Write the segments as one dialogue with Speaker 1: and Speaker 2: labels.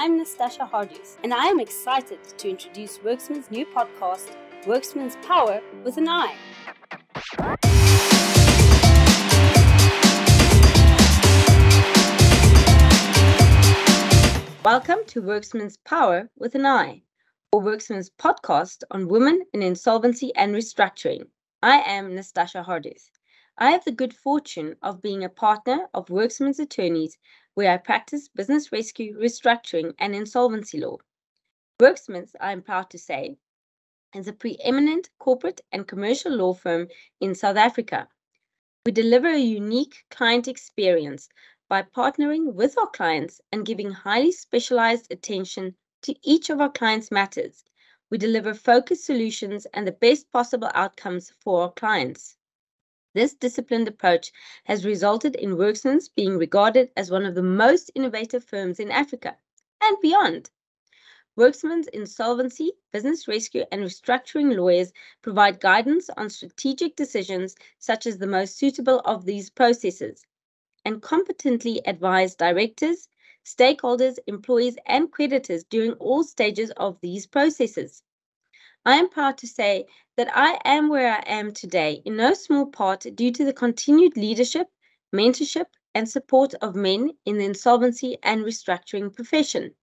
Speaker 1: I'm Nastasha Hardius, and I am excited to introduce Worksman's new podcast, Worksman's Power with an I. Welcome to Worksman's Power with an I, or Worksman's podcast on women in insolvency and restructuring. I am Nastasha Hardius. I have the good fortune of being a partner of Worksman's attorneys, where I practice business rescue, restructuring, and insolvency law. Worksman's, I am proud to say, is a preeminent corporate and commercial law firm in South Africa. We deliver a unique client experience by partnering with our clients and giving highly specialized attention to each of our clients' matters. We deliver focused solutions and the best possible outcomes for our clients. This disciplined approach has resulted in Worksman's being regarded as one of the most innovative firms in Africa and beyond. Worksman's insolvency, business rescue, and restructuring lawyers provide guidance on strategic decisions such as the most suitable of these processes, and competently advise directors, stakeholders, employees, and creditors during all stages of these processes. I am proud to say that I am where I am today in no small part due to the continued leadership, mentorship, and support of men in the insolvency and restructuring profession.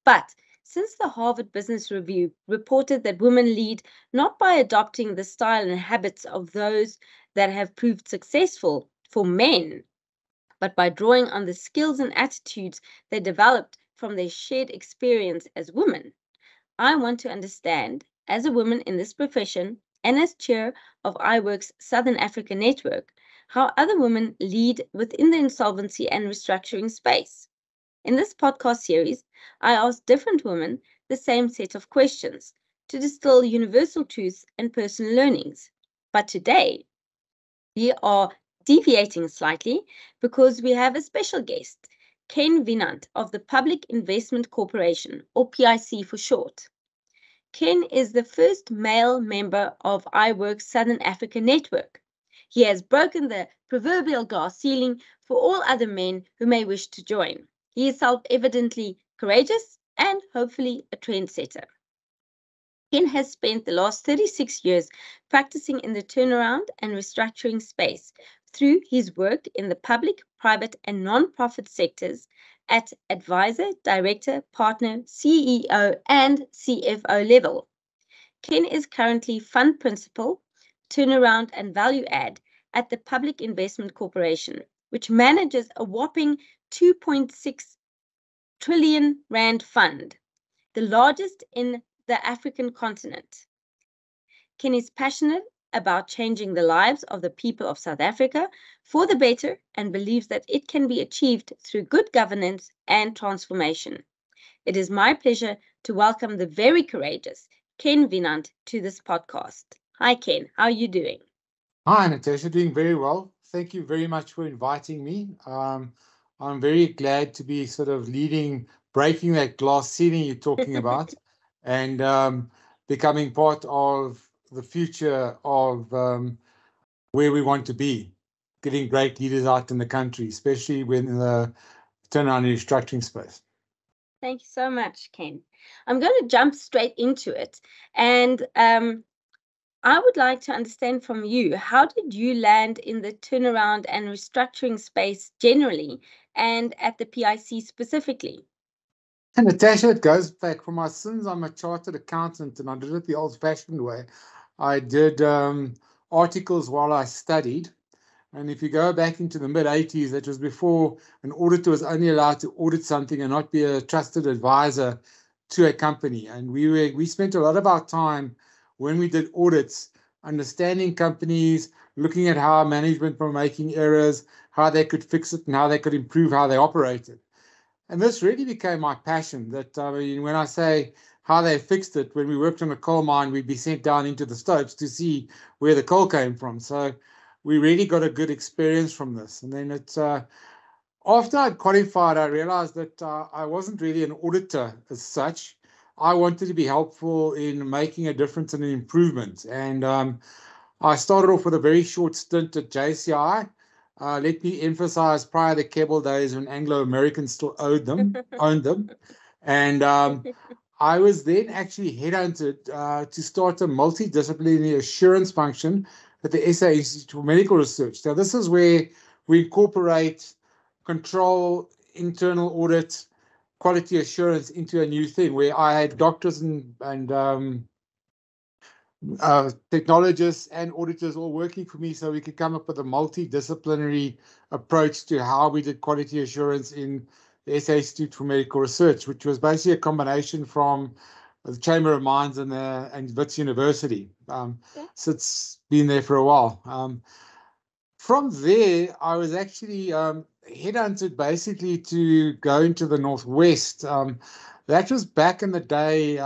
Speaker 1: But since the Harvard Business Review reported that women lead not by adopting the style and habits of those that have proved successful for men, but by drawing on the skills and attitudes they developed from their shared experience as women, I want to understand, as a woman in this profession and as chair of iWork's Southern Africa Network, how other women lead within the insolvency and restructuring space. In this podcast series, I ask different women the same set of questions to distill universal truths and personal learnings. But today, we are deviating slightly because we have a special guest, Ken Wienand of the Public Investment Corporation, or PIC for short. Ken is the first male member of iWork's Southern Africa Network. He has broken the proverbial glass ceiling for all other men who may wish to join. He is self-evidently courageous and hopefully a trendsetter. Ken has spent the last 36 years practicing in the turnaround and restructuring space through his work in the public, private, and non-profit sectors at advisor, director, partner, CEO, and CFO level. Ken is currently fund principal, turnaround, and value add at the Public Investment Corporation, which manages a whopping 2.6 trillion rand fund, the largest in the African continent. Ken is passionate about changing the lives of the people of South Africa for the better and believes that it can be achieved through good governance and transformation. It is my pleasure to welcome the very courageous Ken Wienand to this podcast. Hi, Ken. How are you doing?
Speaker 2: Hi, Natasha. Doing very well. Thank you very much for inviting me. I'm very glad to be sort of breaking that glass ceiling you're talking about, and becoming part of the future of where we want to be, getting great leaders out in the country, especially when in the turnaround and restructuring space.
Speaker 1: Thank you so much, Ken. I'm going to jump straight into it. And I would like to understand from you, how did you land in the turnaround and restructuring space generally and at the PIC specifically?
Speaker 2: And Natasha, it goes back for my sins. I'm a chartered accountant and I did it the old-fashioned way. I did articles while I studied. And if you go back into the mid-80s, that was before an auditor was only allowed to audit something and not be a trusted advisor to a company. And we spent a lot of our time when we did audits understanding companies, looking at how management were making errors, how they could fix it, and how they could improve how they operated. And this really became my passion. That when I say how they fixed it, when we worked on a coal mine, we'd be sent down into the stopes to see where the coal came from. So we really got a good experience from this. And then after I'd qualified, I realized that I wasn't really an auditor as such. I wanted to be helpful in making a difference and an improvement. And I started off with a very short stint at JCI. Let me emphasize, prior to the cable days when Anglo-Americans still owned them. And I was then actually headhunted to start a multidisciplinary assurance function at the SA Institute for Medical Research. Now, this is where we incorporate control, internal audit, quality assurance into a new thing, where I had doctors and technologists and auditors all working for me, so we could come up with a multidisciplinary approach to how we did quality assurance in the SA Institute for Medical Research, which was basically a combination from the Chamber of Mines and Wits University. So it's been there for a while. From there, I was actually headhunted basically to go into the Northwest. That was back in the day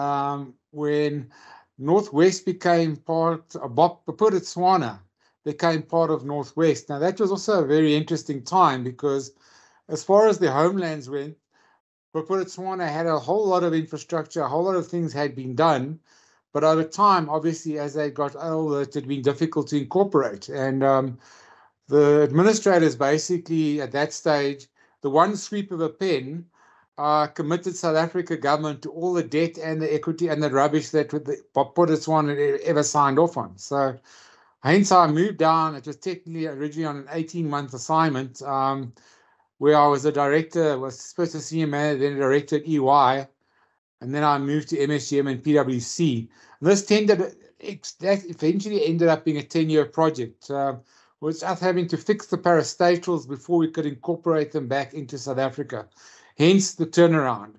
Speaker 2: when Northwest became part of Botswana became part of Northwest. Now, that was also a very interesting time because as far as the homelands went, Botswana had a whole lot of infrastructure, a whole lot of things had been done. But over time, obviously, as they got older, it had been difficult to incorporate. And the administrators basically, at that stage, the one sweep of a pen, committed South Africa government to all the debt and the equity and the rubbish that Botswana had ever signed off on. So hence I moved down. It was technically originally on an 18-month assignment where I was a director, was supposed to senior manager, then a director at EY. And then I moved to MSGM and PwC. And this that eventually ended up being a 10-year project. Was us having to fix the parastatals before we could incorporate them back into South Africa. Hence the turnaround.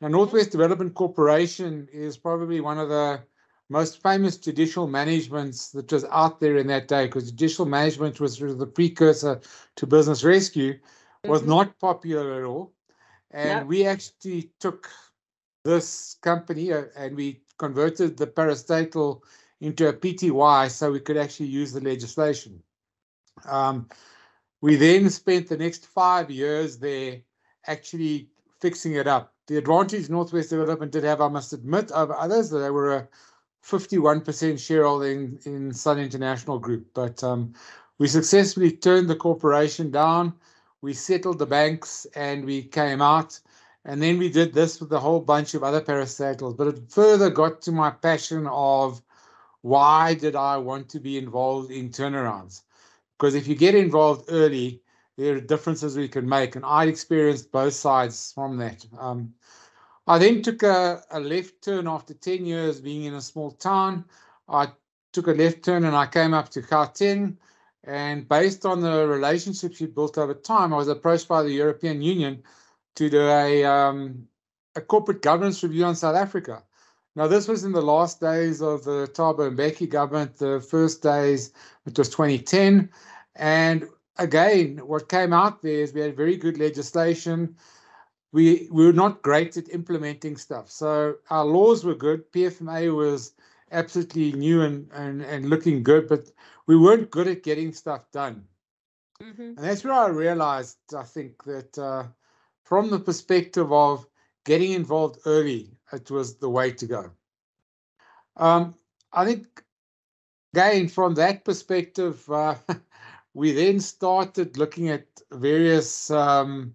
Speaker 2: Now, Northwest Development Corporation is probably one of the most famous judicial managements that was out there in that day, because judicial management was sort of the precursor to business rescue, was not popular at all. And we actually took this company and we converted the parastatal into a PTY so we could actually use the legislation. We then spent the next 5 years there actually fixing it up. The advantage Northwest Development did have, I must admit, over others, that they were a 51% shareholder in Sun International Group. But we successfully turned the corporation down. We settled the banks and we came out. And then we did this with a whole bunch of other parastatals. But it further got to my passion of why did I want to be involved in turnarounds? Because if you get involved early, there are differences we can make. And I'd experienced both sides from that. I then took a left turn after 10 years being in a small town. I took a left turn and I came up to Gauteng. And based on the relationships we built over time, I was approached by the European Union to do a corporate governance review on South Africa. Now, this was in the last days of the Thabo Mbeki government, the first days, which was 2010. And again, what came out there is we had very good legislation. We were not great at implementing stuff. So our laws were good. PFMA was absolutely new and looking good, but we weren't good at getting stuff done. And that's where I realized, I think, that from the perspective of getting involved early, it was the way to go. I think, again, from that perspective, we then started looking at various, I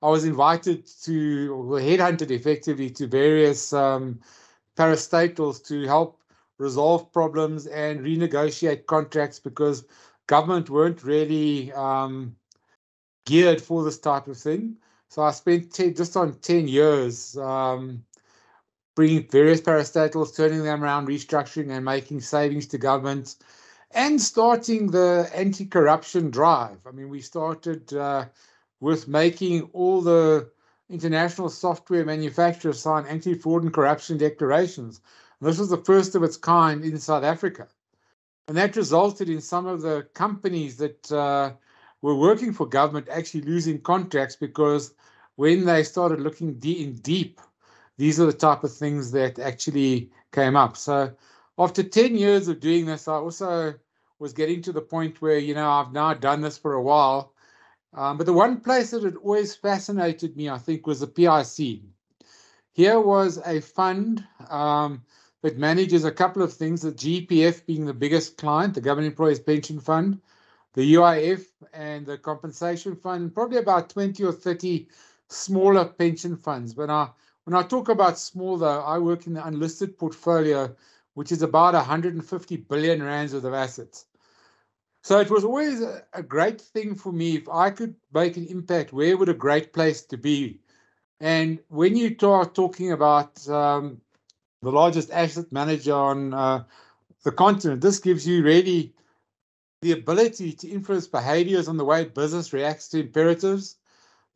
Speaker 2: was invited to, or headhunted effectively to various parastatals to help resolve problems and renegotiate contracts because government weren't really geared for this type of thing. So I spent just on 10 years bringing various parastatals, turning them around, restructuring and making savings to government and starting the anti-corruption drive. I mean, we started with making all the international software manufacturers sign anti-fraud and corruption declarations. And this was the first of its kind in South Africa. And that resulted in some of the companies that were working for government actually losing contracts because when they started looking deep, these are the type of things that actually came up. So after 10 years of doing this, I also was getting to the point where, you know, I've now done this for a while. But the one place that had always fascinated me, I think, was the PIC. Here was a fund that manages a couple of things, the GPF being the biggest client, the Government Employees Pension Fund, the UIF and the Compensation Fund, probably about 20 or 30 smaller pension funds. But When I talk about small, though, I work in the unlisted portfolio, which is about 150 billion rands worth of assets. So it was always a great thing for me. If I could make an impact, where would a great place to be? And when you start talking about the largest asset manager on the continent, this gives you really the ability to influence behaviors on the way business reacts to imperatives,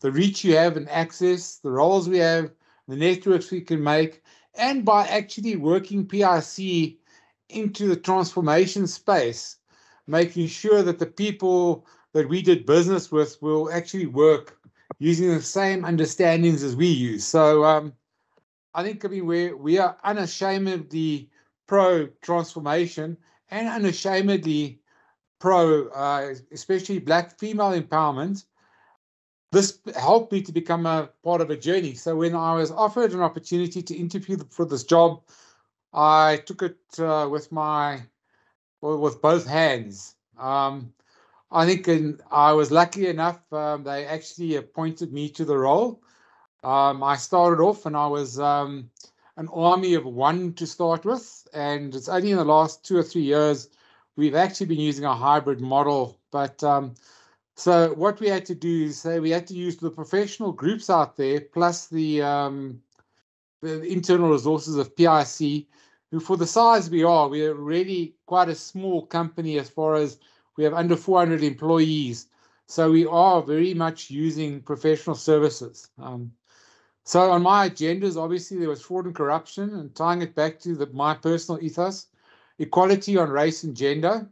Speaker 2: the reach you have and access, the roles we have, the networks we can make, and by actually working PIC into the transformation space, making sure that the people that we did business with will actually work using the same understandings as we use. So I think, I mean, we are unashamedly pro transformation and unashamedly pro, especially Black female empowerment. This helped me to become a part of a journey. So when I was offered an opportunity to interview for this job, I took it with both hands. I think I was lucky enough, they actually appointed me to the role. I started off and I was an army of one to start with. And it's only in the last 2 or 3 years we've actually been using a hybrid model. But so what we had to do is say we had to use the professional groups out there, plus the internal resources of PIC, who for the size we are really quite a small company as far as we have under 400 employees. So we are very much using professional services. So on my agendas, obviously, there was fraud and corruption, and tying it back to my personal ethos, equality on race and gender.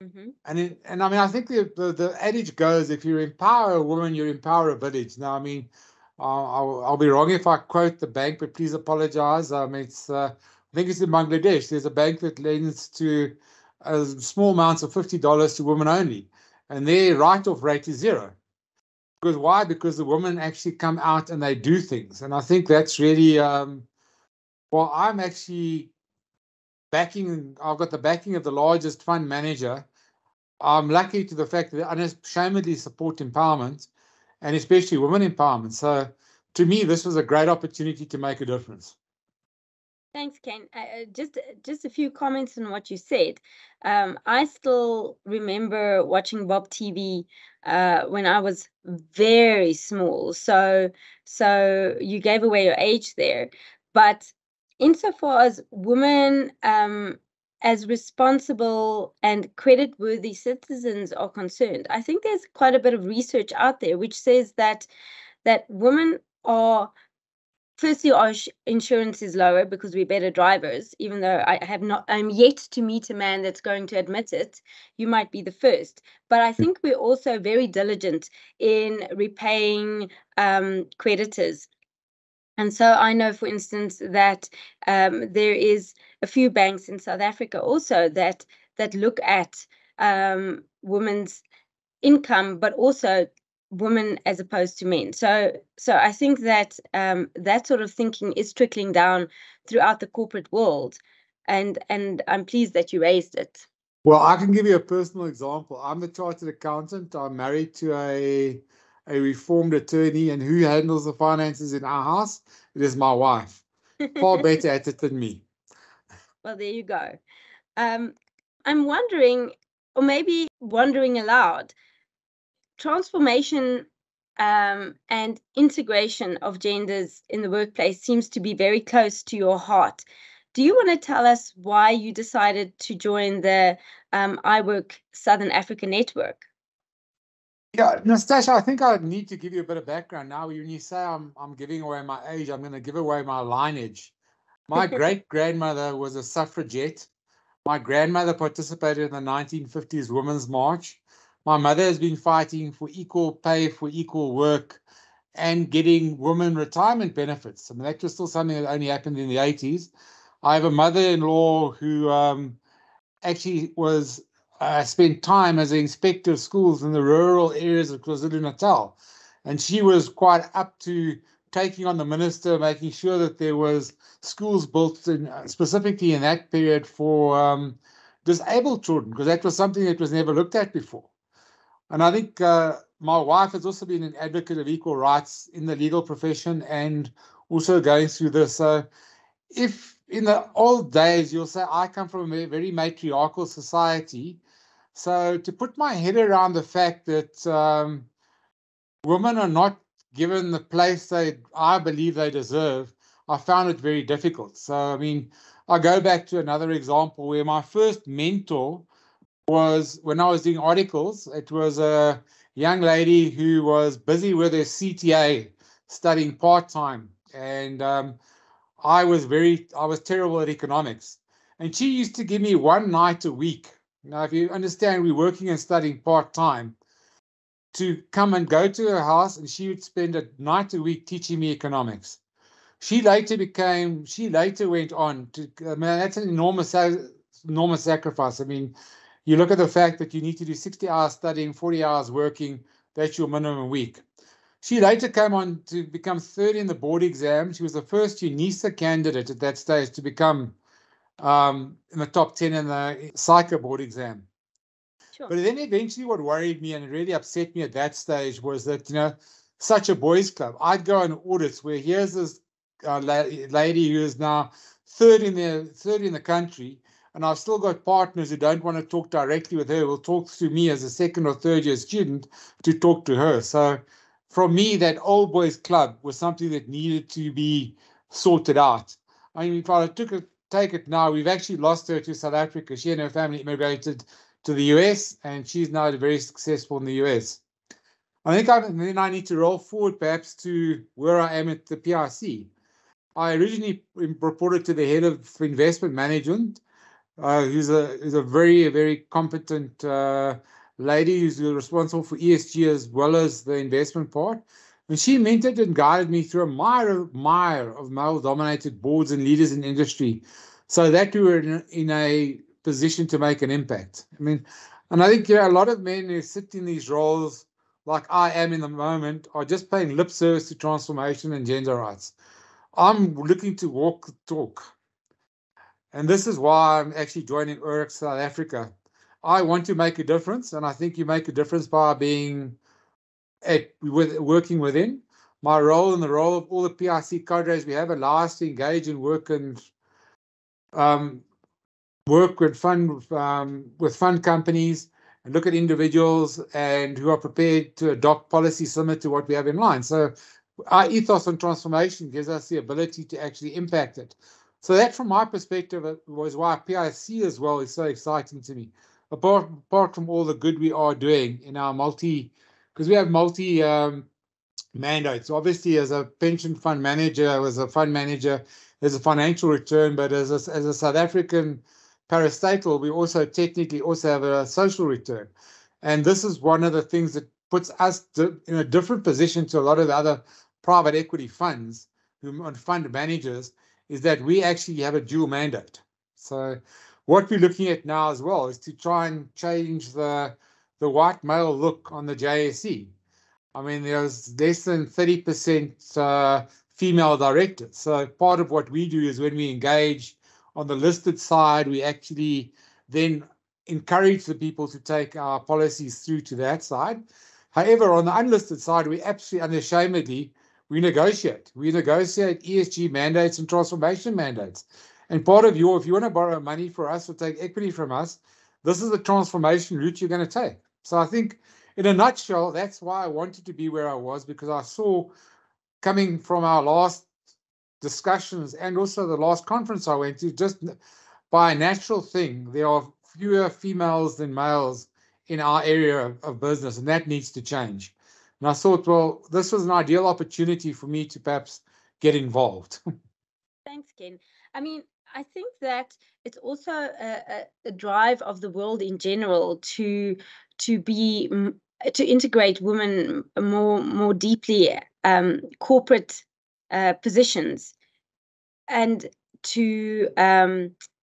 Speaker 1: Mm-hmm.
Speaker 2: And I mean, I think the adage goes, if you empower a woman, you empower a village. Now, I mean, I'll be wrong if I quote the bank, but please apologize. It's I think it's in Bangladesh. There's a bank that lends to small amounts of $50 to women only, and their write-off rate is 0. Because why? Because the women actually come out and they do things. And I think that's really, well, I'm actually I've got the backing of the largest fund manager. I'm lucky to the fact that they unashamedly support empowerment and especially women empowerment. So to me, this was a great opportunity to make a difference.
Speaker 1: Thanks, Ken. Just a few comments on what you said. I still remember watching Bob TV when I was very small. So you gave away your age there. But insofar as women as responsible and credit-worthy citizens are concerned, I think there's quite a bit of research out there which says that women are, firstly, our insurance is lower because we're better drivers, even though I'm yet to meet a man that's going to admit it. You might be the first. But I think we're also very diligent in repaying creditors. And so I know, for instance, that there is a few banks in South Africa also that look at women's income, but also women as opposed to men. So I think that that sort of thinking is trickling down throughout the corporate world, and I'm pleased that you raised it.
Speaker 2: Well, I can give you a personal example. I'm a chartered accountant. I'm married to a reformed attorney, and who handles the finances in our house? It is my wife. Far better at it than me.
Speaker 1: Well, there you go. I'm wondering, or maybe wondering aloud, transformation and integration of genders in the workplace seems to be very close to your heart. Do you want to tell us why you decided to join the I Work Southern Africa network?
Speaker 2: Yeah, Nastasia, I think I need to give you a bit of background now. When you say I'm giving away my age, I'm going to give away my lineage. My great-grandmother was a suffragette. My grandmother participated in the 1950s Women's March. My mother has been fighting for equal pay for equal work and getting women retirement benefits. I mean, that was still something that only happened in the 80s. I have a mother-in-law who actually was spent time as an inspector of schools in the rural areas of KwaZulu-Natal. And she was quite up to taking on the minister, making sure that there was schools built specifically in that period for disabled children, because that was something that was never looked at before. And I think my wife has also been an advocate of equal rights in the legal profession and also going through this. So if in the old days, you'll say, I come from a very matriarchal society. So to put my head around the fact that women are not given the place I believe they deserve, I found it very difficult. So, I mean, I go back to another example where my first mentor was when I was doing articles. It was a young lady who was busy with her CTA studying part-time. And I was terrible at economics. And she used to give me one night a week. Now, if you understand, we're working and studying part-time, to come and go to her house, and she would spend a night a week teaching me economics. She later went on to, I mean, that's an enormous sacrifice. I mean, you look at the fact that you need to do 60 hours studying, 40 hours working, that's your minimum week. She later came on to become third in the board exam. She was the first UNISA candidate at that stage to become in the top 10 in the psycho board exam.
Speaker 1: Sure.
Speaker 2: But then eventually what worried me and really upset me at that stage was that, such a boys' club. I'd go on audits where here's this lady who is now third in the country, and I've still got partners who don't want to talk directly with her, will talk through me as a second or third year student to talk to her. So from me, that old boys' club was something that needed to be sorted out. I mean, if I take it now, we've actually lost her to South Africa. She and her family immigrated to the US, and she's now very successful in the US. I think then I need to roll forward perhaps to where I am at the PRC. I originally reported to the head of investment management, who's a very, very competent lady who's responsible for ESG as well as the investment part. And she mentored and guided me through a mire of male-dominated boards and leaders in industry, so that we were in a position to make an impact. I mean, and I think a lot of men who sit in these roles, like I am in the moment, are just paying lip service to transformation and gender rights. I'm looking to walk the talk. And this is why I'm actually joining URIC South Africa. I want to make a difference, and I think you make a difference by working within. My role and the role of all the PRC cadres we have allow us to engage and work with fund companies and look at individuals and who are prepared to adopt policies similar to what we have in line. So our ethos on transformation gives us the ability to actually impact it. So that, from my perspective, was why PIC as well is so exciting to me. Apart from all the good we are doing in our because we have multi mandates. Obviously, as a pension fund manager, as a fund manager, there's a financial return, but as a South African parastatal, we also technically have a social return. And this is one of the things that puts us in a different position to a lot of the other private equity funds and fund managers, is that we actually have a dual mandate. So what we're looking at now as well is to try and change the white male look on the JSE. I mean, there's less than 30% female directors. So part of what we do is when we engage on the listed side, we actually then encourage the people to take our policies through to that side. However, on the unlisted side, we absolutely unashamedly, we negotiate. We negotiate ESG mandates and transformation mandates. And part of if you want to borrow money for us or take equity from us, this is the transformation route you're going to take. So I think, in a nutshell, that's why I wanted to be where I was, because I saw, coming from our last discussions and also the last conference I went to, just by a natural thing, there are fewer females than males in our area of business, and that needs to change. And I thought, well, this was an ideal opportunity for me to perhaps get involved.
Speaker 1: Thanks, Ken. I mean, I think that it's also a drive of the world in general to integrate women more deeply, corporate positions, and to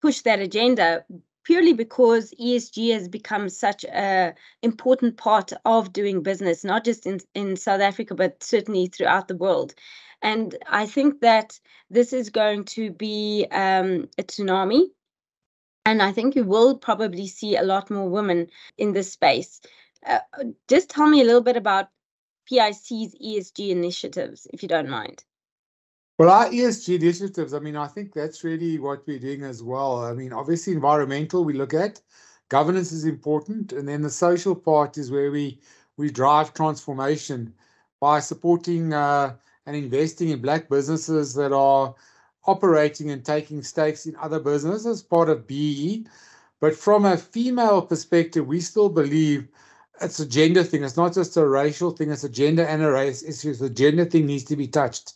Speaker 1: push that agenda, purely because ESG has become such an important part of doing business, not just in South Africa, but certainly throughout the world. And I think that this is going to be a tsunami. And I think you will probably see a lot more women in this space. Just tell me a little bit about PIC's ESG initiatives, if you don't mind.
Speaker 2: Well, our ESG initiatives, I mean, I think that's really what we're doing as well. I mean, obviously, environmental we look at, governance is important, and then the social part is where we drive transformation by supporting and investing in Black businesses that are operating and taking stakes in other businesses, part of BE. But from a female perspective, we still believe it's a gender thing. It's not just a racial thing, it's a gender and a race issue. The gender thing needs to be touched.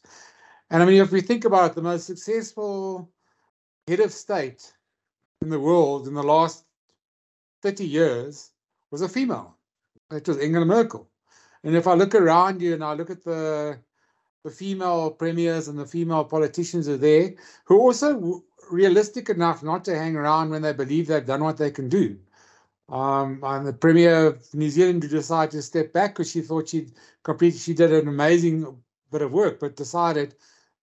Speaker 2: And I mean, if we think about it, the most successful head of state in the world in the last 30 years was a female. It was Angela Merkel. And if I look around you and I look at the female premiers and the female politicians are there, who are also realistic enough not to hang around when they believe they've done what they can do. And the Premier of New Zealand decided to step back because she thought she did an amazing bit of work, but decided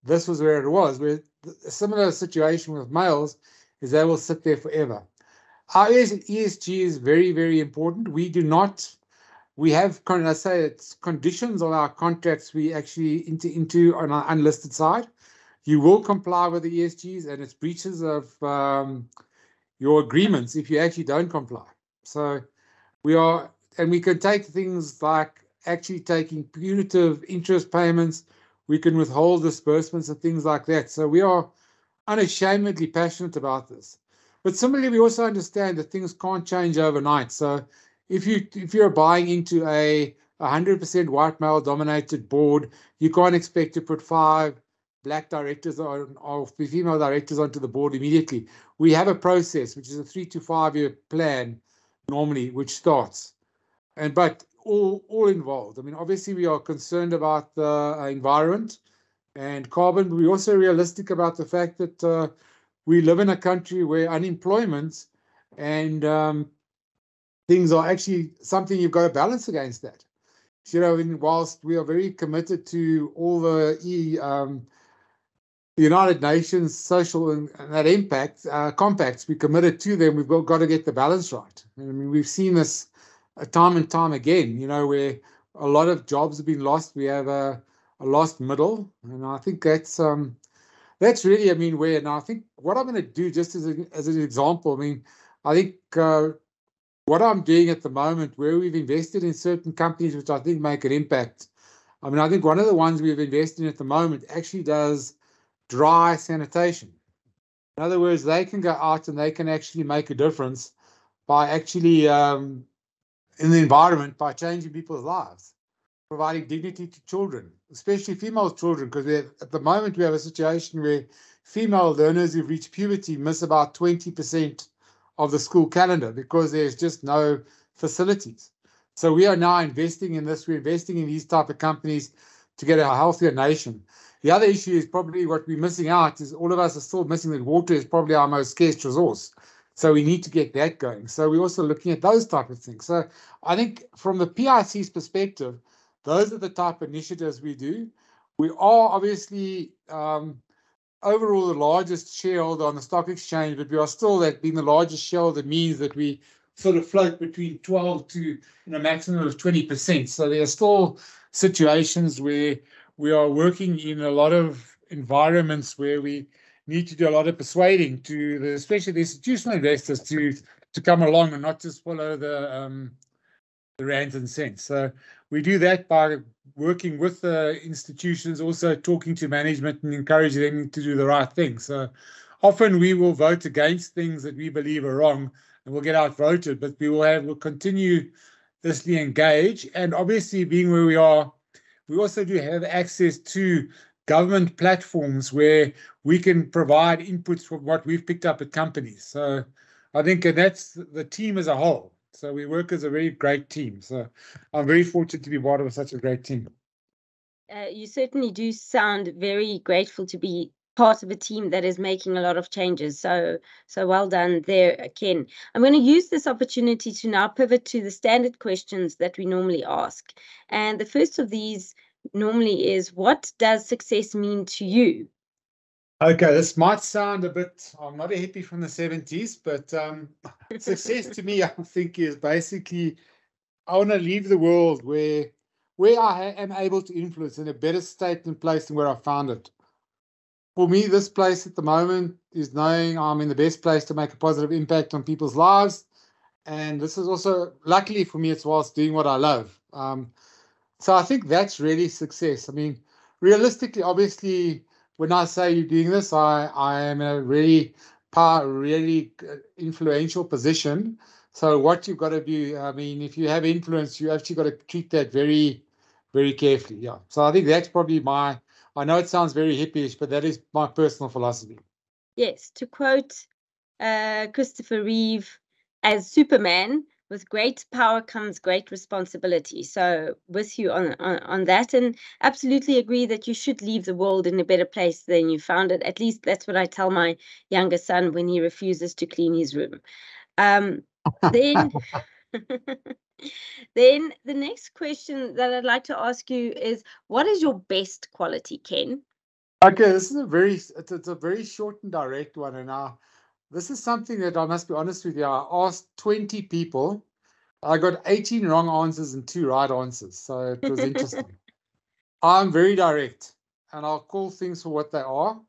Speaker 2: this was where it was. Where a similar situation with males is they will sit there forever. Our ESG is very, very important. We have, I say, it's conditions on our contracts we actually into on our unlisted side. You will comply with the ESGs, and it's breaches of your agreements if you actually don't comply. So we can take things like actually taking punitive interest payments. We can withhold disbursements and things like that. So we are unashamedly passionate about this. But similarly, we also understand that things can't change overnight. So if you're buying into a 100% white male dominated board, you can't expect to put 5 Black directors or female directors onto the board immediately. We have a process, which is a 3 to 5 year plan normally, which starts. But all involved. I mean, obviously we are concerned about the environment and carbon, but we're also realistic about the fact that we live in a country where unemployment and things are actually something you've got to balance against that. You know, whilst we are very committed to all the United Nations social and that impact compacts, we committed to them. We've got to get the balance right. I mean, we've seen this time and time again, you know, where a lot of jobs have been lost. We have a lost middle, and I think that's really, I mean, where now I think what I'm going to do, just as an example, I mean, I think what I'm doing at the moment, where we've invested in certain companies which I think make an impact. I mean, I think one of the ones we've invested in at the moment actually does dry sanitation. In other words, they can go out and they can actually make a difference by actually in the environment, by changing people's lives, providing dignity to children, especially female children, because at the moment we have a situation where female learners who've reached puberty miss about 20% of the school calendar because there's just no facilities. So we are now investing in this. We're investing in these type of companies to get a healthier nation. The other issue is probably what we're missing out is all of us are still missing that water is probably our most scarce resource. So we need to get that going. So we're also looking at those type of things. So I think from the PIC's perspective, those are the type of initiatives we do. We are obviously overall the largest shareholder on the stock exchange, but we are still that being the largest shareholder means that we sort of float between 12 to a maximum of 20%. So there are still situations where we are working in a lot of environments where we need to do a lot of persuading to especially the institutional investors to come along and not just follow the rands and cents. So we do that by working with the institutions, also talking to management and encouraging them to do the right thing. So often we will vote against things that we believe are wrong and we'll get outvoted, but we'll continuously engage. And obviously being where we are, we also do have access to government platforms where we can provide inputs from what we've picked up at companies. So I think that's the team as a whole. So we work as a very great team. So I'm very fortunate to be part of such a great team.
Speaker 1: You certainly do sound very grateful to be part of a team that is making a lot of changes. So well done there, Ken. I'm going to use this opportunity to now pivot to the standard questions that we normally ask. And the first of these normally is, what does success mean to you?
Speaker 2: Okay, this might sound a bit, I'm not a hippie from the 70s, but success to me, I think, is basically, I want to leave the world where I am able to influence in a better state and place than where I found it. for me, this place at the moment is knowing I'm in the best place to make a positive impact on people's lives. And this is also, luckily for me, it's whilst doing what I love. So I think that's really success. I mean, realistically, obviously, when I say you're doing this, I am in a really influential position. So what you've got to do, I mean, if you have influence, you actually got to treat that very, very carefully. Yeah. So I think that's probably I know it sounds very hippie-ish, but that is my personal philosophy.
Speaker 1: Yes, to quote Christopher Reeve as Superman, with great power comes great responsibility. So with you on that, and absolutely agree that you should leave the world in a better place than you found it. At least that's what I tell my younger son when he refuses to clean his room. Then then the next question that I'd like to ask you is, what is your best quality, Ken?
Speaker 2: Okay, this is it's a very short and direct one, and this is something that I must be honest with you. I asked 20 people. I got 18 wrong answers and 2 right answers, so it was interesting. I'm very direct, and I'll call things for what they are.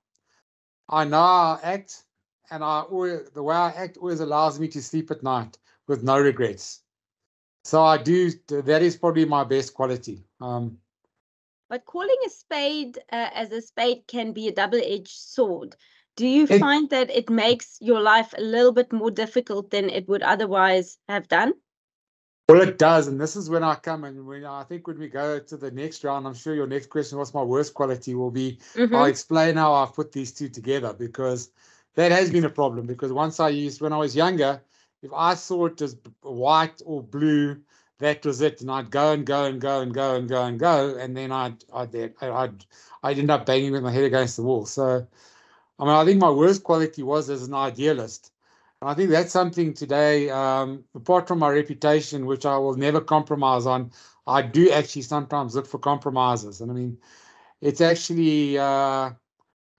Speaker 2: I know how I act, and the way I act always allows me to sleep at night with no regrets. So that is probably my best quality.
Speaker 1: But calling a spade as a spade can be a double-edged sword. Do you find that it makes your life a little bit more difficult than it would otherwise have done?
Speaker 2: Well, it does, and this is when I come and I think when we go to the next round, I'm sure your next question, what's my worst quality, will be I'll explain how I've put these two together, because that has been a problem. Because when I was younger, if I saw it as white or blue, that was it, and I'd go and go and go and go and go and go, and then I'd end up banging with my head against the wall. So, I mean, I think my worst quality was as an idealist. I think that's something today, apart from my reputation, which I will never compromise on, I do actually sometimes look for compromises. And I mean, it's actually, I'm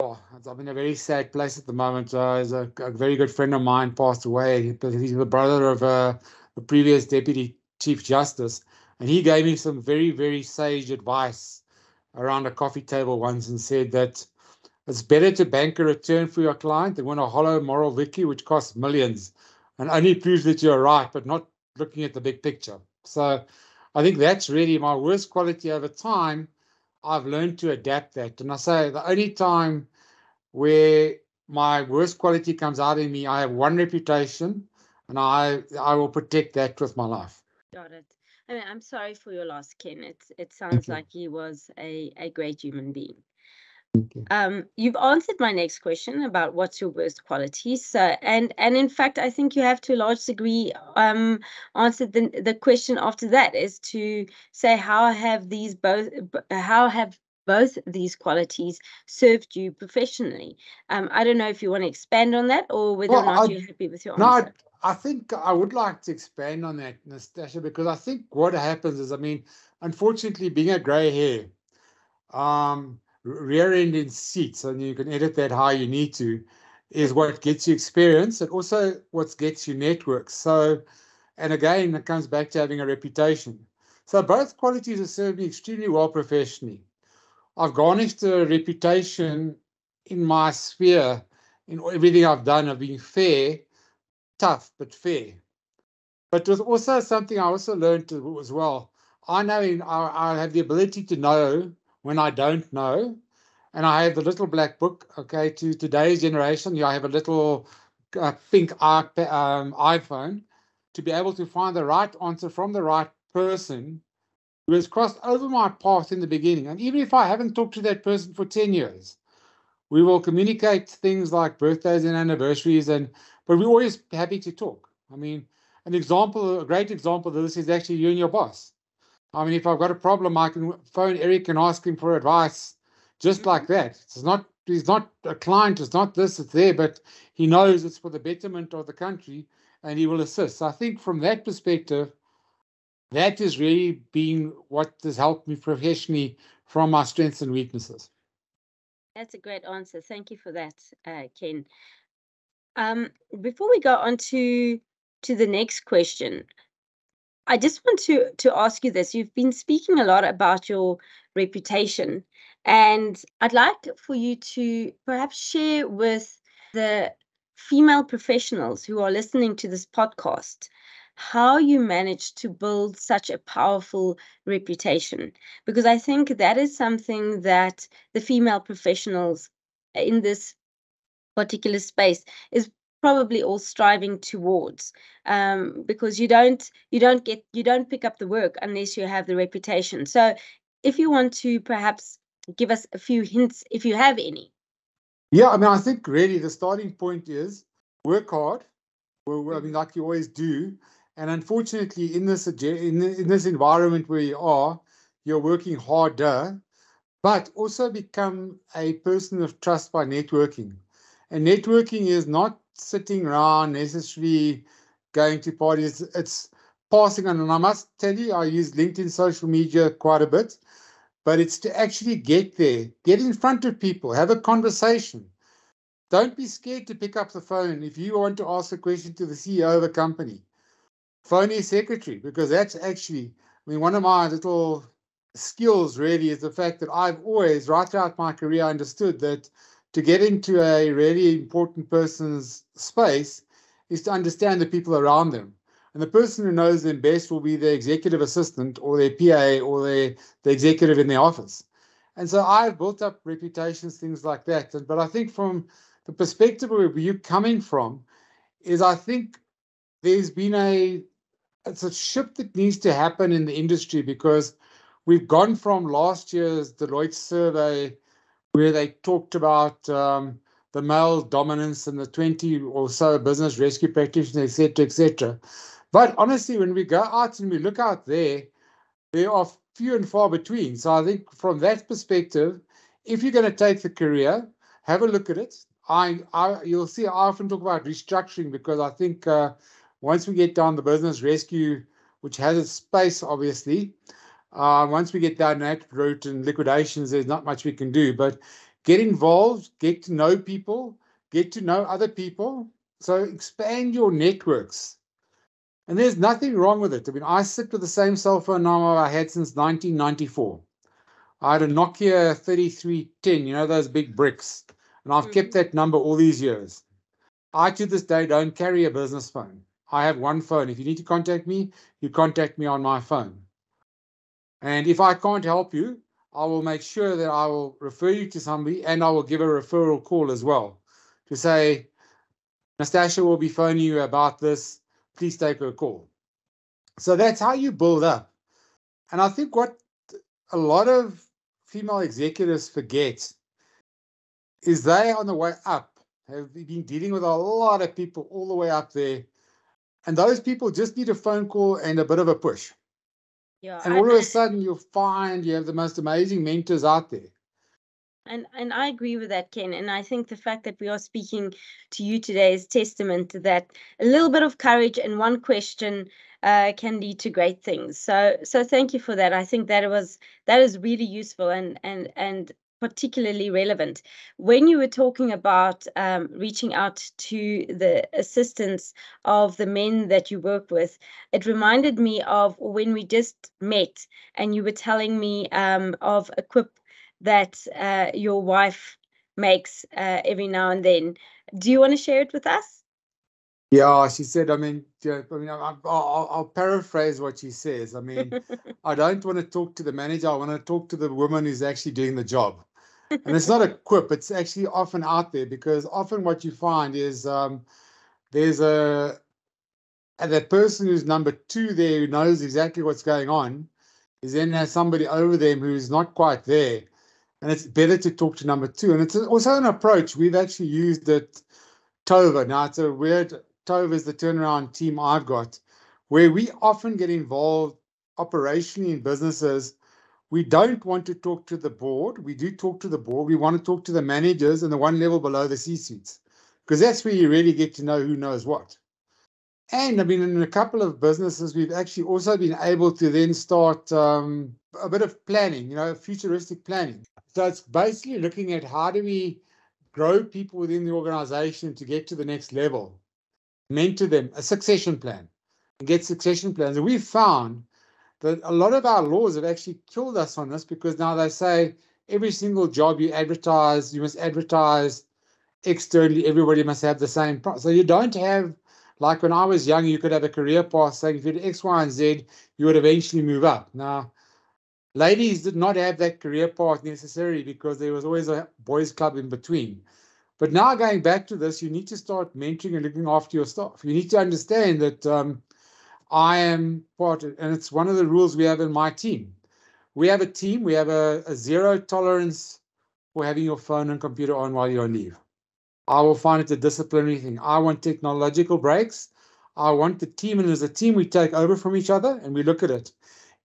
Speaker 2: in a very sad place at the moment. There's a very good friend of mine passed away, but he's the brother of the previous Deputy Chief Justice. And he gave me some very, very sage advice around a coffee table once, and said that it's better to bank a return for your client than win a hollow moral victory, which costs millions and only proves that you're right, but not looking at the big picture. So I think that's really my worst quality over time. I've learned to adapt that. And I say the only time where my worst quality comes out in me, I have one reputation, and I will protect that with my life.
Speaker 1: Got it. I mean, I'm sorry for your loss, Ken. It sounds like he was a great human being. You've answered my next question about what's your worst quality. So, and in fact, I think you have to a large degree answered the question after that, is to say how have both these qualities served you professionally? I don't know if you want to expand on that, or whether or not you're happy with your answer.
Speaker 2: I think I would like to expand on that, Nastasha, because I think what happens is, I mean, unfortunately, being a grey hair, rear end in seats, and you can edit that how you need to, is what gets you experience, and also what gets you networks. So, and again, it comes back to having a reputation. So both qualities have served me extremely well professionally. I've garnished a reputation in my sphere, in everything I've done, of being fair, tough, but fair. But it was also something I also learned as well. I have the ability to know when I don't know. And I have the little black book, okay, to today's generation. I have a little pink iPhone to be able to find the right answer from the right person who has crossed over my path in the beginning. And even if I haven't talked to that person for 10 years, we will communicate things like birthdays and anniversaries, but we're always happy to talk. I mean, a great example of this is actually you and your boss. I mean, if I've got a problem, I can phone Eric and ask him for advice just like that. He's not a client, it's not this, it's there, but he knows it's for the betterment of the country, and he will assist. So I think from that perspective, that has really been what has helped me professionally from my strengths and weaknesses.
Speaker 1: That's a great answer. Thank you for that, Ken. Before we go on to the next question, I just want to ask you this. You've been speaking a lot about your reputation, And I'd like for you to perhaps share with the female professionals who are listening to this podcast how you managed to build such a powerful reputation. Because I think that is something that the female professionals in this particular space is probably all striving towards, because you don't pick up the work unless you have the reputation. So if you want to perhaps give us a few hints, if you have any.
Speaker 2: Yeah, I mean, I think really the starting point is work hard. Well, I mean, like you always do. And unfortunately, in this environment where you are, you're working harder, but also become a person of trust by networking. And networking is not sitting around necessarily going to parties. It's passing on. And I must tell you, I use LinkedIn social media quite a bit, but it's to actually get there, get in front of people, have a conversation. Don't be scared to pick up the phone. If you want to ask a question to the CEO of a company, phone his secretary, because that's actually, I mean, one of my little skills really is the fact that I've always, right throughout my career, understood that to get into a really important person's space is to understand the people around them. And the person who knows them best will be their executive assistant or their PA or the executive in their office. And so I've built up reputations, things like that. But I think from the perspective where you're coming from is I think there's been it's a shift that needs to happen in the industry, because we've gone from last year's Deloitte survey where they talked about the male dominance and the 20 or so business rescue practitioners, etc., etc. But honestly, when we go out and we look out there, there are few and far between. So I think from that perspective, if you're going to take the career, have a look at it. You'll see I often talk about restructuring, because I think once we get down the business rescue, which has its space, obviously, once we get down that route and liquidations, there's not much we can do. But get involved, get to know people, get to know other people. So expand your networks. And there's nothing wrong with it. I mean, I sit with the same cell phone number I had since 1994. I had a Nokia 3310, you know, those big bricks. And I've kept that number all these years. I, to this day, don't carry a business phone. I have one phone. If you need to contact me, you contact me on my phone. And if I can't help you, I will make sure that I will refer you to somebody, and I will give a referral call as well to say, Nastasha will be phoning you about this. Please take her call. So that's how you build up. And I think what a lot of female executives forget is they, on the way up, have been dealing with a lot of people all the way up there. And those people just need a phone call and a bit of a push.
Speaker 1: Yeah,
Speaker 2: and all of a sudden you'll find you have the most amazing mentors out there.
Speaker 1: And I agree with that, Ken. And I think the fact that we are speaking to you today is testament to that. A little bit of courage and one question can lead to great things. So thank you for that. I think that is really useful and particularly relevant. When you were talking about reaching out to the assistance of the men that you work with, it reminded me of when we just met and you were telling me of a quip that your wife makes every now and then. Do you want to share it with us?
Speaker 2: Yeah, she said, I mean, I'll paraphrase what she says. I mean, I don't want to talk to the manager. I want to talk to the woman who's actually doing the job. And it's not a quip. It's actually often out there, because often what you find is there's and that person who's number two there who knows exactly what's going on is then has somebody over them who's not quite there. And it's better to talk to number two. And it's also an approach we've actually used at TOVA. Now, it's a weird, TOVA is the turnaround team I've got, where we often get involved operationally in businesses. We don't want to talk to the board. We do talk to the board. We want to talk to the managers and the one level below, the C-suites, because that's where you really get to know who knows what. And I mean, in a couple of businesses, we've actually also been able to then start a bit of planning, futuristic planning. So it's basically looking at how do we grow people within the organization to get to the next level, mentor them, a succession plan, and get succession plans. And we've found that a lot of our laws have actually killed us on this, because now they say, every single job you advertise, you must advertise externally. Everybody must have the same price. So you don't have, like when I was young, you could have a career path saying if you did X, Y, and Z, you would eventually move up. Now, ladies did not have that career path necessarily because there was always a boys' club in between. But now going back to this, you need to start mentoring and looking after your staff. You need to understand that I am part of, and it's one of the rules we have in my team. We have a team, we have a zero tolerance for having your phone and computer on while you're on leave. I will find it a disciplinary thing. I want technological breaks. I want the team, and as a team, we take over from each other and we look at it.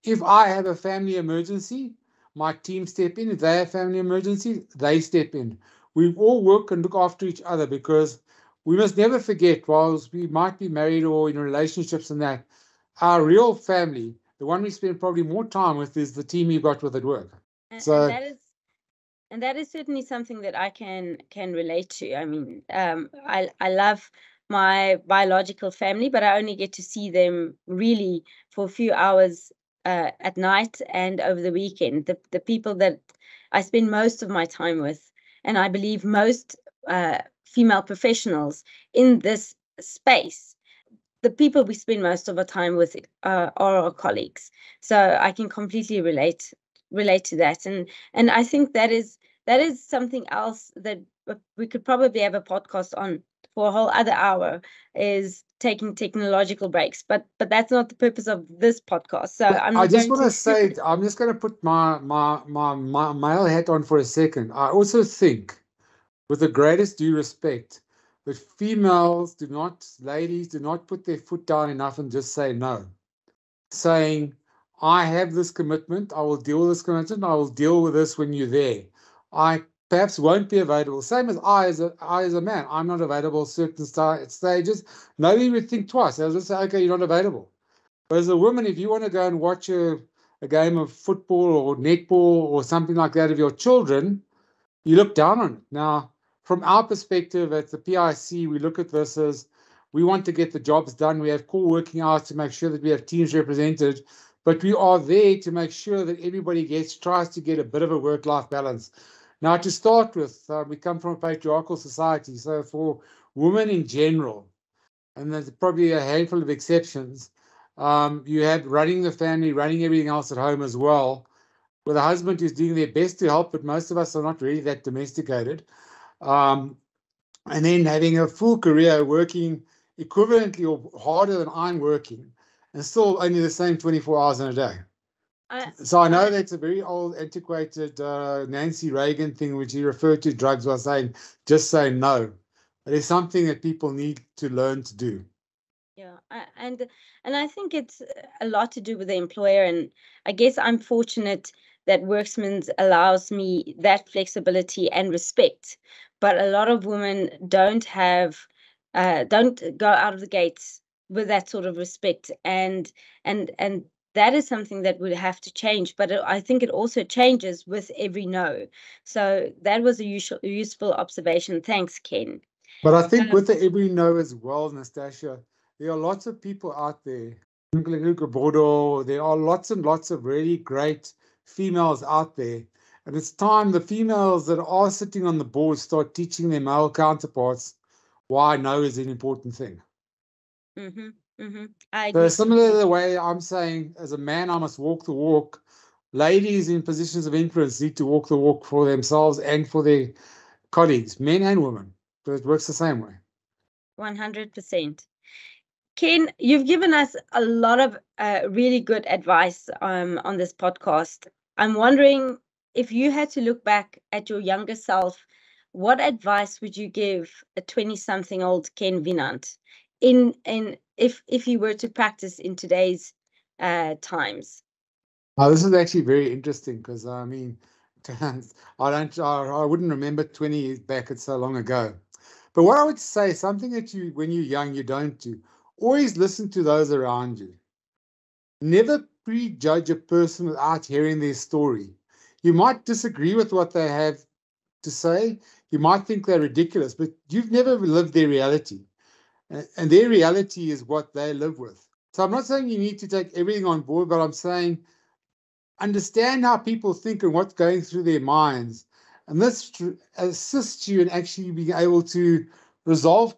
Speaker 2: If I have a family emergency, my team step in. If they have family emergency, they step in. We all work and look after each other because we must never forget, whilst we might be married or in relationships and that, our real family, the one we spend probably more time with, is the team you got with at work.
Speaker 1: And that is certainly something that I can relate to. I mean, I love my biological family, but I only get to see them really for a few hours at night and over the weekend. The people that I spend most of my time with, and I believe most female professionals in this space, the people we spend most of our time with are our colleagues. So I can completely relate to that, and I think that is something else that we could probably have a podcast on for a whole other hour, is taking technological breaks, but that's not the purpose of this podcast. So
Speaker 2: I just want to say, I'm just going to put my male hat on for a second. I also think, with the greatest due respect, that ladies do not put their foot down enough and just say no. Saying, I have this commitment, I will deal with this commitment, I will deal with this when you're there. I perhaps won't be available. Same as I as a man, I'm not available at certain stages. Nobody would think twice. They'll just say, okay, you're not available. But as a woman, if you want to go and watch a game of football or netball or something like that of your children, you look down on it. Now, from our perspective at the PIC, we look at this as we want to get the jobs done. We have core working hours to make sure that we have teams represented, but we are there to make sure that everybody tries to get a bit of a work-life balance. Now, to start with, we come from a patriarchal society, so for women in general, and there's probably a handful of exceptions, you have running the family, running everything else at home as well, with a husband who's doing their best to help, but most of us are not really that domesticated. And then having a full career working equivalently or harder than I'm working, and still only the same 24 hours in a day. So I know that's a very old, antiquated Nancy Reagan thing, which he referred to drugs by saying, just say no. But it's something that people need to learn to do.
Speaker 1: Yeah, and I think it's a lot to do with the employer, and I guess I'm fortunate that Worksman's allows me that flexibility and respect. But a lot of women don't go out of the gates with that sort of respect, and that is something that would have to change. But I think it also changes with every no. So that was a useful observation. Thanks, Ken.
Speaker 2: But I think with the every no as well, Nastasia, there are lots of people out there. There are lots and lots of really great females out there. And it's time the females that are sitting on the board start teaching their male counterparts why no is an important thing.
Speaker 1: I agree.
Speaker 2: So similar to the way I'm saying, as a man, I must walk the walk. Ladies in positions of influence need to walk the walk for themselves and for their colleagues, men and women. But it works the same way.
Speaker 1: 100%. Ken, you've given us a lot of really good advice on this podcast. I'm wondering, if you had to look back at your younger self, what advice would you give a 20-something-old Ken Wienand if he were to practice in today's times?
Speaker 2: Now, this is actually very interesting because I mean, I wouldn't remember 20 years back. It's so long ago. But what I would say, something that when you're young, you don't do. Always listen to those around you. Never prejudge a person without hearing their story. You might disagree with what they have to say. You might think they're ridiculous, but you've never lived their reality. And their reality is what they live with. So I'm not saying you need to take everything on board, but I'm saying understand how people think and what's going through their minds. And this assists you in actually being able to resolve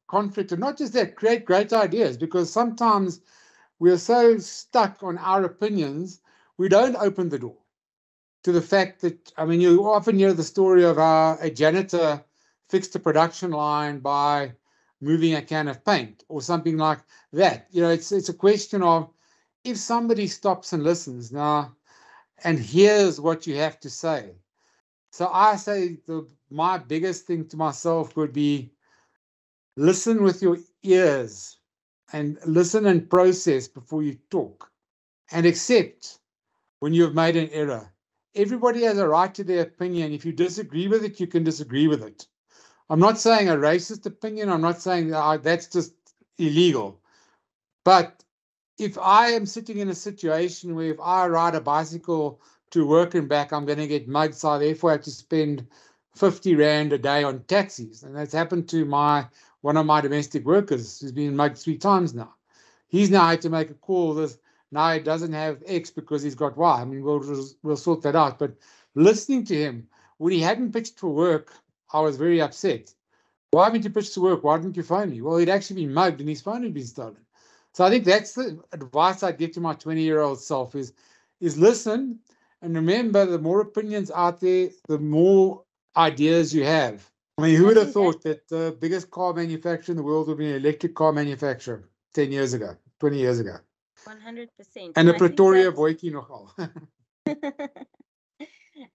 Speaker 2: conflict, and not just that, create great ideas, because sometimes we're so stuck on our opinions, we don't open the door to the fact that, I mean, you often hear the story of how a janitor fixed a production line by moving a can of paint or something like that. You know, it's a question of, if somebody stops and listens now and hears what you have to say. So I say my biggest thing to myself would be, listen with your ears and listen and process before you talk, and accept when you've made an error. Everybody has a right to their opinion. If you disagree with it, you can disagree with it. I'm not saying a racist opinion. I'm not saying that's just illegal. But if I am sitting in a situation where if I ride a bicycle to work and back, I'm going to get mugged, so I therefore have to spend 50 Rand a day on taxis. And that's happened to one of my domestic workers who's been mugged 3 times now. He's now had to make a call. Now he doesn't have X because he's got Y. I mean, we'll sort that out. But listening to him, when he hadn't pitched for work, I was very upset. Why haven't you pitched to work? Why didn't you phone me? Well, he'd actually been mugged and his phone had been stolen. So I think that's the advice I'd give to my 20-year-old self is listen, and remember, the more opinions out there, the more ideas you have. I mean, who would have thought that the biggest car manufacturer in the world would be an electric car manufacturer 10 years ago, 20 years ago?
Speaker 1: 100%.
Speaker 2: And the Pretoria Boykie nogal.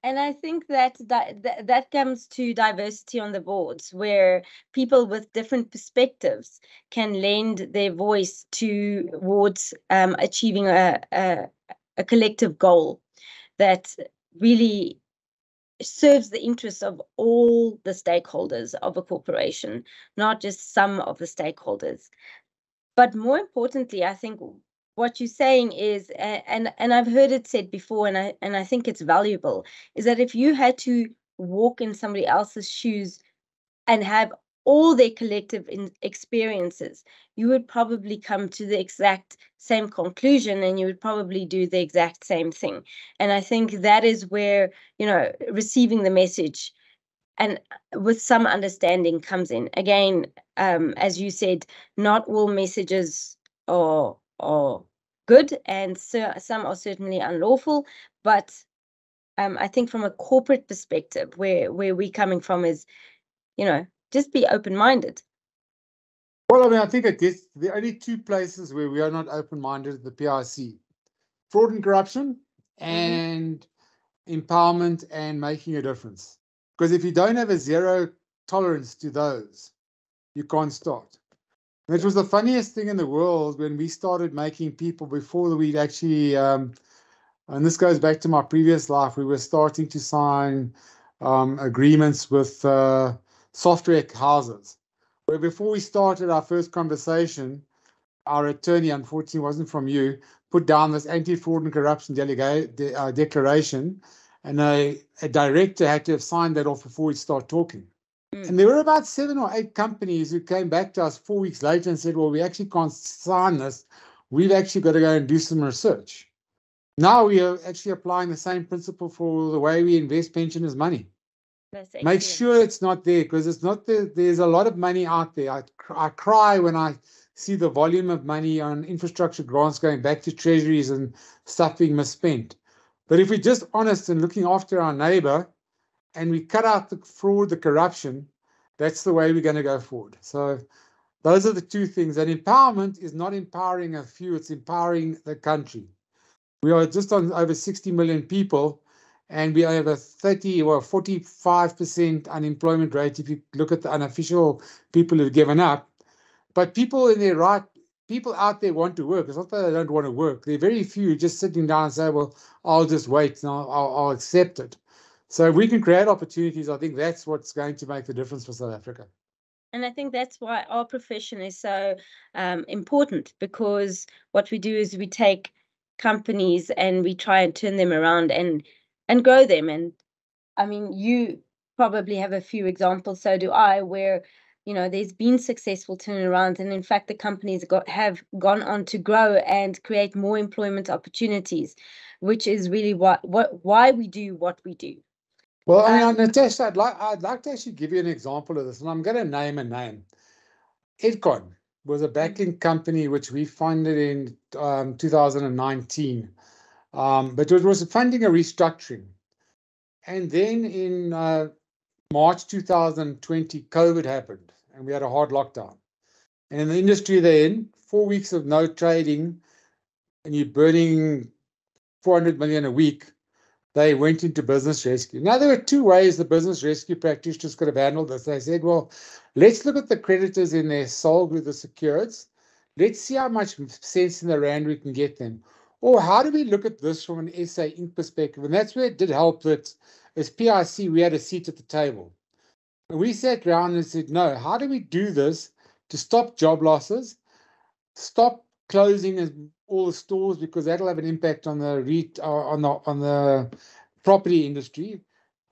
Speaker 1: And I think that comes to diversity on the boards, where people with different perspectives can lend their voice towards achieving a collective goal that really serves the interests of all the stakeholders of a corporation, not just some of the stakeholders. But more importantly, I think what you're saying is, and I've heard it said before, and I think it's valuable, is that if you had to walk in somebody else's shoes and have all their collective experiences, you would probably come to the exact same conclusion, and you would probably do the exact same thing. And I think that is where, receiving the message and with some understanding comes in. Again, as you said, not all messages are good, and so some are certainly unlawful. But I think from a corporate perspective, where we're coming from is, just be open-minded.
Speaker 2: Well, I mean, I think the only 2 places where we are not open-minded is the PRC: fraud and corruption, and empowerment and making a difference. Because if you don't have a zero tolerance to those, you can't start. And it was the funniest thing in the world when we started making people, before we'd actually, and this goes back to my previous life, we were starting to sign agreements with software houses. Where before we started our first conversation, our attorney, unfortunately wasn't from you, put down this anti-fraud and corruption declaration, and a director had to have signed that off before we'd start talking. And there were about 7 or 8 companies who came back to us 4 weeks later and said, well, we actually can't sign this. We've actually got to go and do some research. Now we are actually applying the same principle for the way we invest pensioners' money. Make sure it's not there, because it's not there. There's a lot of money out there. I cry when I see the volume of money on infrastructure grants going back to treasuries and stuff being misspent. But if we're just honest and looking after our neighbor, and we cut out the fraud, the corruption, that's the way we're going to go forward. So those are the 2 things. And empowerment is not empowering a few, it's empowering the country. We are just on over 60 million people, and we have a 30 or 45% unemployment rate if you look at the unofficial people who've given up. But people out there want to work. It's not that they don't want to work. There are very few just sitting down and say, well, I'll just wait and I'll accept it. So if we can create opportunities, I think that's what's going to make the difference for South Africa.
Speaker 1: And I think that's why our profession is so important, because what we do is we take companies and we try and turn them around and grow them. And I mean, you probably have a few examples, so do I, where there's been successful turnarounds, and in fact, the companies have gone on to grow and create more employment opportunities, which is really why we do what we do.
Speaker 2: Well, I mean, Natasha, I'd like to actually give you an example of this, and I'm going to name a name. Edcon was a backing company which we funded in 2019, but it was funding a restructuring. And then in March 2020, COVID happened, and we had a hard lockdown. And in the industry they're in, 4 weeks of no trading, and you're burning 400 million a week, they went into business rescue. Now, there were two ways the business rescue practitioners could have handled this. They said, well, let's look at the creditors in their sold with the secureds. Let's see how much sense in the rand we can get them. Or how do we look at this from an SA Inc. perspective? And that's where it did help that as PIC, we had a seat at the table. And we sat down and said, no, how do we do this to stop job losses, stop closing all the stores, because that'll have an impact on the property industry.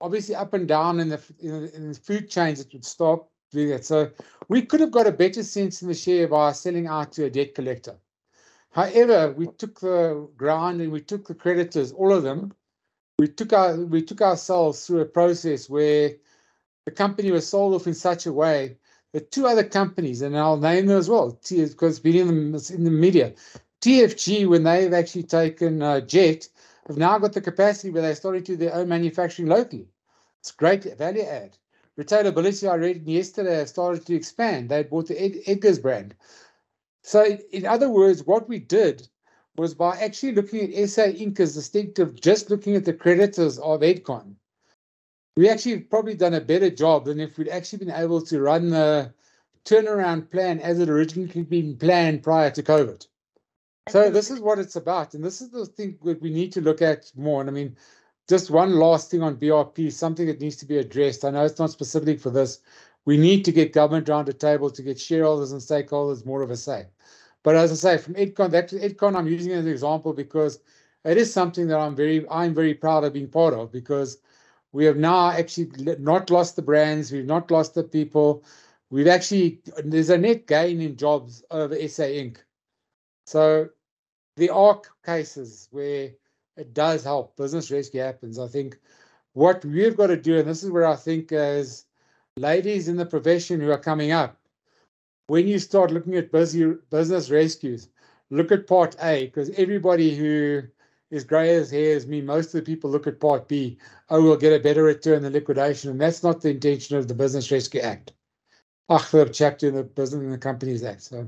Speaker 2: Obviously, up and down in the food chains, it would stop doing that. So we could have got a better sense in the share by selling out to a debt collector. However, we took the ground and we took the creditors, all of them. We took ourselves through a process where the company was sold off in such a way that two other companies, and I'll name them as well, because it's been in the media, TFG, when they've actually taken Jet, have now got the capacity where they're starting to do their own manufacturing locally. It's great value add. Retailability, I read yesterday, have started to expand. They bought the Edgar's brand. So in other words, what we did was by actually looking at SA Inc. as distinctive, just looking at the creditors of Edcon, we actually probably done a better job than if we'd actually been able to run the turnaround plan as it originally been planned prior to COVID. So this is what it's about. And this is the thing that we need to look at more. And I mean, just one last thing on BRP, something that needs to be addressed. I know it's not specific for this. We need to get government around the table to get shareholders and stakeholders more of a say. But as I say, from Edcon, I'm using it as an example because it is something that I'm very proud of being part of, because we have now actually not lost the brands. We've not lost the people. There's a net gain in jobs over SA Inc. So there are cases where it does help. Business rescue happens. I think what we've got to do, and this is where I think as ladies in the profession who are coming up, when you start looking at business rescues, look at part A, because everybody who is grey as hair as me, most of the people look at part B. Oh, we'll get a better return than liquidation. And that's not the intention of the Business Rescue Act. The chapter in the Business and the Companies Act. So.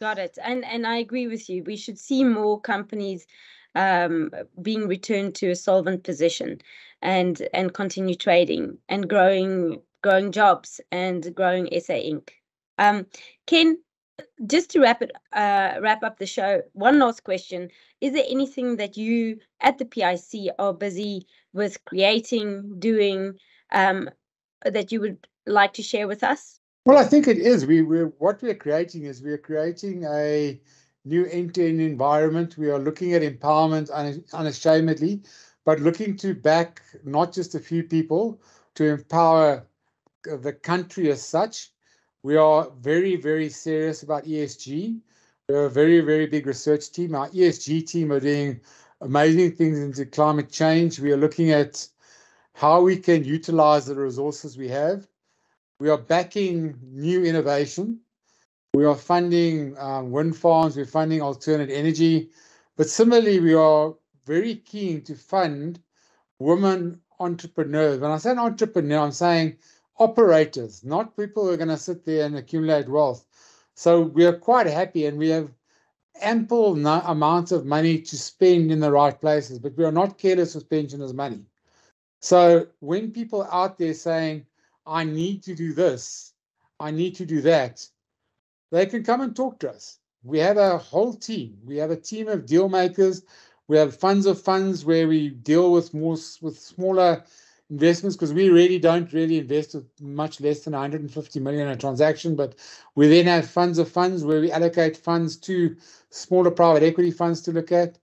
Speaker 1: Got it. And I agree with you. We should see more companies being returned to a solvent position and continue trading and growing jobs and growing SA Inc. Ken, just to wrap up the show, one last question. Is there anything that you at the PIC are busy with creating, doing, that you would like to share with us?
Speaker 2: Well, I think it is. What we're creating is we're creating a new end-to-end environment. We are looking at empowerment unashamedly, but looking to back not just a few people to empower the country as such. We are very, very serious about ESG. We're a very, very big research team. Our ESG team are doing amazing things into climate change. We are looking at how we can utilize the resources we have. We are backing new innovation. We are funding wind farms. We're funding alternate energy. But similarly, we are very keen to fund women entrepreneurs. When I say an entrepreneur, I'm saying operators, not people who are going to sit there and accumulate wealth. So we are quite happy, and we have ample amounts of money to spend in the right places, but we are not careless with pensioners' money. So when people are out there saying, I need to do this, I need to do that, they can come and talk to us. We have a whole team. We have a team of deal makers. We have funds of funds where we deal with smaller investments, because we really don't invest with much less than 150 million a transaction. But we then have funds of funds where we allocate funds to smaller private equity funds to look at.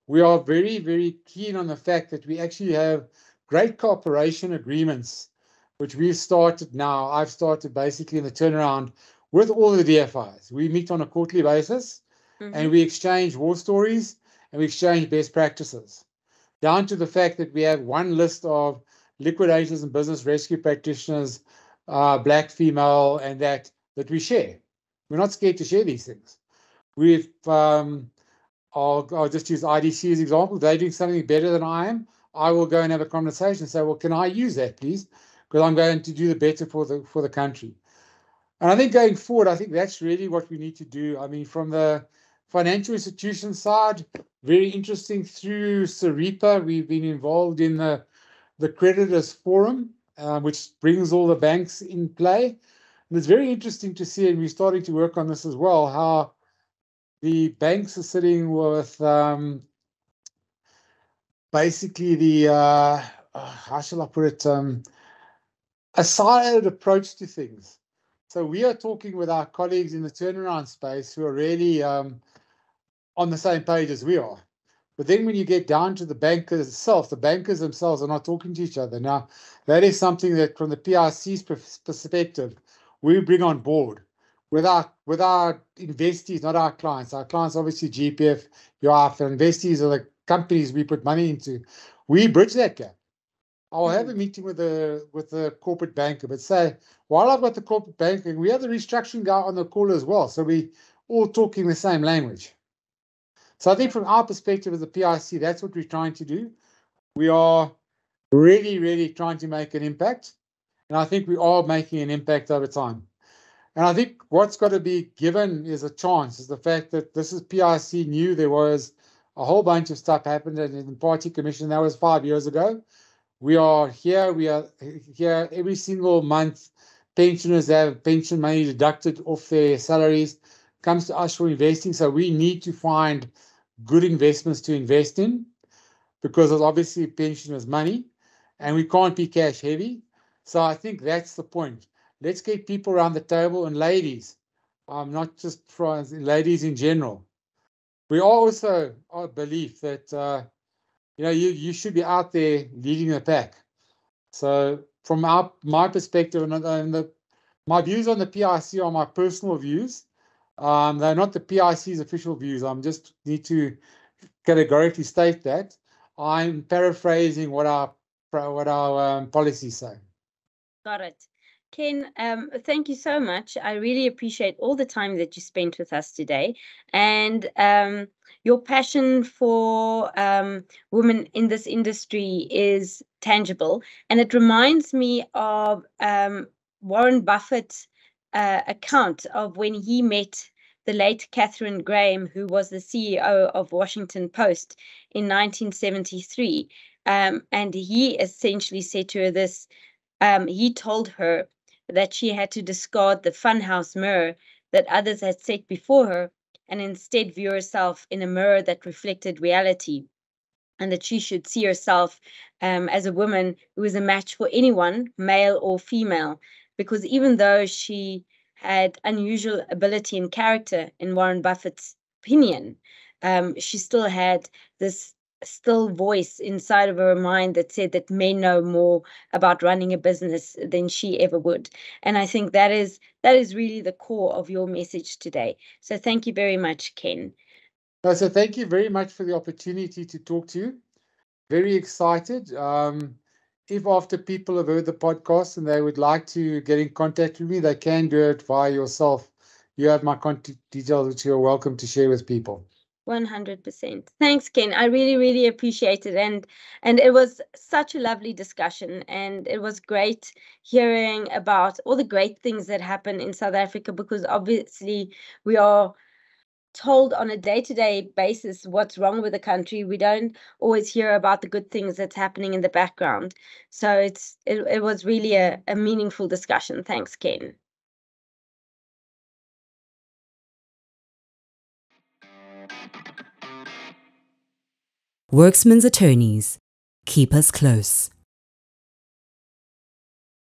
Speaker 2: We are very, very keen on the fact that we actually have great cooperation agreements which we've started now. I've started basically in the turnaround with all the DFIs. We meet on a quarterly basis and we exchange war stories and we exchange best practices, down to the fact that we have one list of liquidators and business rescue practitioners, black, female, and that we share. We're not scared to share these things. We've I'll just use IDC as an example. They're doing something better than I am. I will go and have a conversation and say, well, can I use that, please? Because I'm going to do the better for the country. And I think going forward, I think that's really what we need to do. I mean, from the financial institution side, very interesting. Through Saripa, we've been involved in the creditors forum, which brings all the banks in play. And it's very interesting to see, and we're starting to work on this as well, how the banks are sitting with basically the, how shall I put it, a siloed approach to things. So we are talking with our colleagues in the turnaround space who are really on the same page as we are. But then when you get down to the bankers itself, the bankers themselves are not talking to each other. Now, that is something that from the PRC's perspective, we bring on board with our investees, not our clients. Our clients, obviously, GPF, UIF, and investees are the companies we put money into. We bridge that gap. I'll have a meeting with the corporate banker, but say, while I've got the corporate banker, we have the restructuring guy on the call as well. So we all talking the same language. So I think from our perspective as a PIC, that's what we're trying to do. We are really, really trying to make an impact. And I think we are making an impact over time. And I think what's got to be given is a chance, is the fact that this is PIC new. There was a whole bunch of stuff happened in the party commission. That was 5 years ago. We are here every single month. Pensioners have pension money deducted off their salaries, comes to us for investing. So we need to find good investments to invest in, because it's obviously pensioners' money and we can't be cash heavy. So I think that's the point. Let's get people around the table, and ladies, not just for ladies in general. We also are belief that you should be out there leading the pack. So from my perspective, and my views on the PIC are my personal views. They're not the PIC's official views. I just need to categorically state that. I'm paraphrasing what our policies say.
Speaker 1: Got it. Ken, thank you so much. I really appreciate all the time that you spent with us today, and your passion for women in this industry is tangible. And it reminds me of Warren Buffett's account of when he met the late Catherine Graham, who was the CEO of Washington Post in 1973. And he essentially said to her this. He told her that she had to discard the funhouse mirror that others had set before her and instead view herself in a mirror that reflected reality, and that she should see herself as a woman who is a match for anyone, male or female, because even though she had unusual ability and character, in Warren Buffett's opinion, she still had this still voice inside of her mind that said that men know more about running a business than she ever would. And I think that is really the core of your message today. So thank you very much, Ken.
Speaker 2: So thank you very much for the opportunity to talk to you. Very excited. If after people have heard the podcast and they would like to get in contact with me, they can do it via yourself. You have my contact details, which you're welcome to share with people.
Speaker 1: 100%. Thanks, Ken. I really, really appreciate it. And it was such a lovely discussion. And it was great hearing about all the great things that happen in South Africa, because obviously we are told on a day-to-day basis what's wrong with the country. We don't always hear about the good things that's happening in the background. So it was really a meaningful discussion. Thanks, Ken.
Speaker 3: Worksman's attorneys, keep us close.